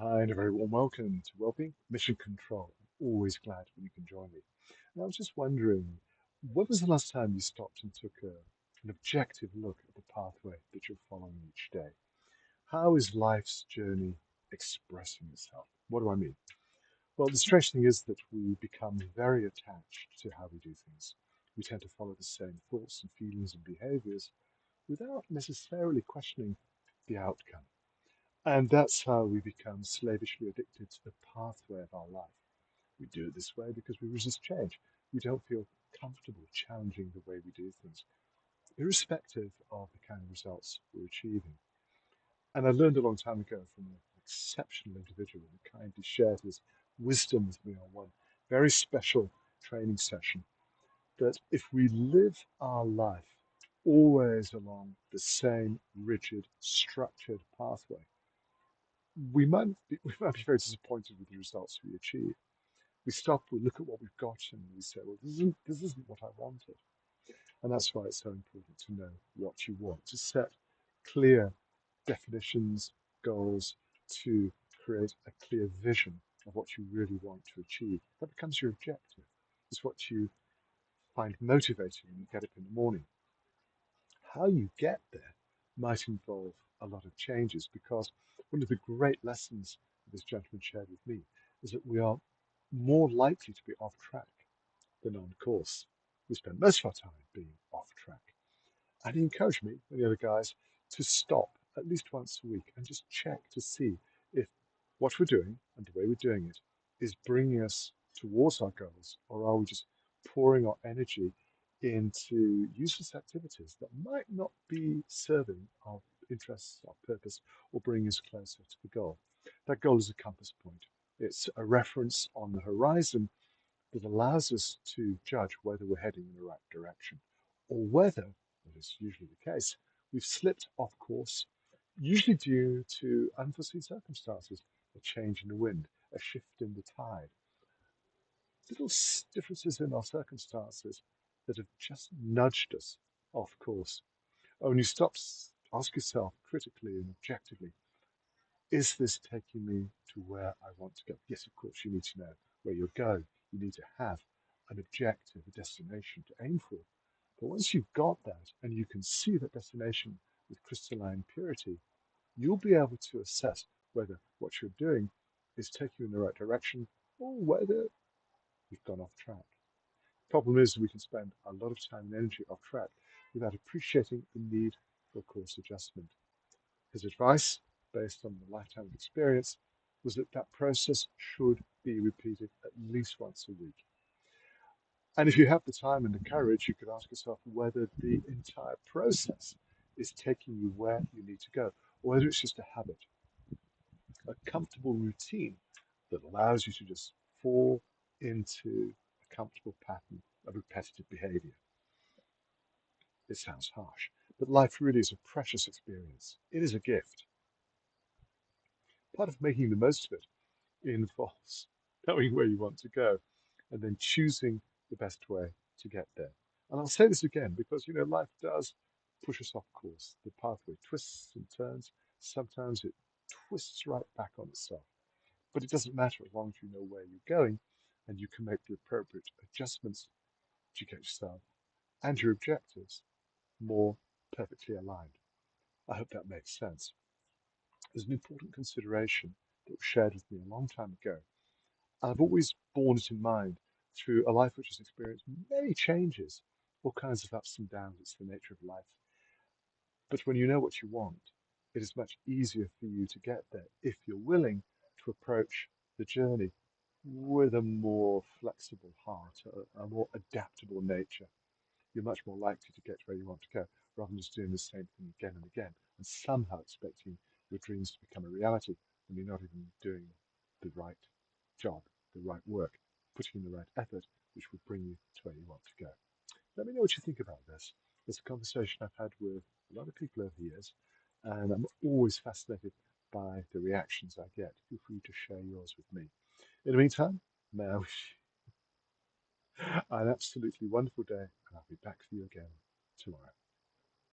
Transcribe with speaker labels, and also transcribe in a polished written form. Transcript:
Speaker 1: Hi, and a very warm welcome to Wellbeing Mission Control. I'm always glad when you can join me. And I was just wondering, when was the last time you stopped and took an objective look at the pathway that you're following each day? How is life's journey expressing itself? What do I mean? Well, the strange thing is that we become very attached to how we do things. We tend to follow the same thoughts and feelings and behaviors without necessarily questioning the outcome. And that's how we become slavishly addicted to the pathway of our life. We do it this way because we resist change. We don't feel comfortable challenging the way we do things, irrespective of the kind of results we're achieving. And I learned a long time ago from an exceptional individual who kindly shared his wisdom with me on one very special training session that if we live our life always along the same rigid, structured pathway, we might be very disappointed with the results we achieve. We stop, we look at what we've got, and we say, well, this isn't what I wanted. And that's why it's so important to know what you want, to set clear definitions, goals, to create a clear vision of what you really want to achieve. That becomes your objective. It's what you find motivating when you get up in the morning. How you get there might involve a lot of changes because one of the great lessons this gentleman shared with me is that we are more likely to be off track than on course. We spend most of our time being off track. And he encouraged me and the other guys to stop at least once a week and just check to see if what we're doing and the way we're doing it is bringing us towards our goals, or are we just pouring our energy into useless activities that might not be serving our interests, our purpose, or bring us closer to the goal. That goal is a compass point. It's a reference on the horizon that allows us to judge whether we're heading in the right direction or whether, as is usually the case, we've slipped off course, usually due to unforeseen circumstances, a change in the wind, a shift in the tide, little differences in our circumstances that have just nudged us off course. And when you stop, ask yourself critically and objectively, is this taking me to where I want to go? Yes, of course, you need to know where you're going. You need to have an objective, a destination to aim for. But once you've got that and you can see that destination with crystalline purity, you'll be able to assess whether what you're doing is taking you in the right direction or whether you've gone off track. Problem is, we can spend a lot of time and energy off track without appreciating the need for course adjustment. His advice, based on the lifetime of experience, was that that process should be repeated at least once a week. And if you have the time and the courage, you could ask yourself whether the entire process is taking you where you need to go, or whether it's just a habit, a comfortable routine that allows you to just fall into a comfortable pattern of repetitive behavior. It sounds harsh, but life really is a precious experience. It is a gift. Part of making the most of it involves knowing where you want to go and then choosing the best way to get there. And I'll say this again because, life does push us off course. The pathway twists and turns. Sometimes it twists right back on itself. But it doesn't matter as long as you know where you're going and you can make the appropriate adjustments to get yourself and your objectives more perfectly aligned. I hope that makes sense. There's an important consideration that was shared with me a long time ago. I've always borne it in mind through a life which has experienced many changes, all kinds of ups and downs. It's the nature of life. But when you know what you want, it is much easier for you to get there if you're willing to approach the journey with a more flexible heart, a more adaptable nature. You're much more likely to get where you want to go rather than just doing the same thing again and again and somehow expecting your dreams to become a reality when you're not even doing the right job, the right work, putting in the right effort, which will bring you to where you want to go. Let me know what you think about this. It's a conversation I've had with a lot of people over the years, and I'm always fascinated by the reactions I get. Feel free to share yours with me. In the meantime, may I wish you an absolutely wonderful day, and I'll be back for you again tomorrow.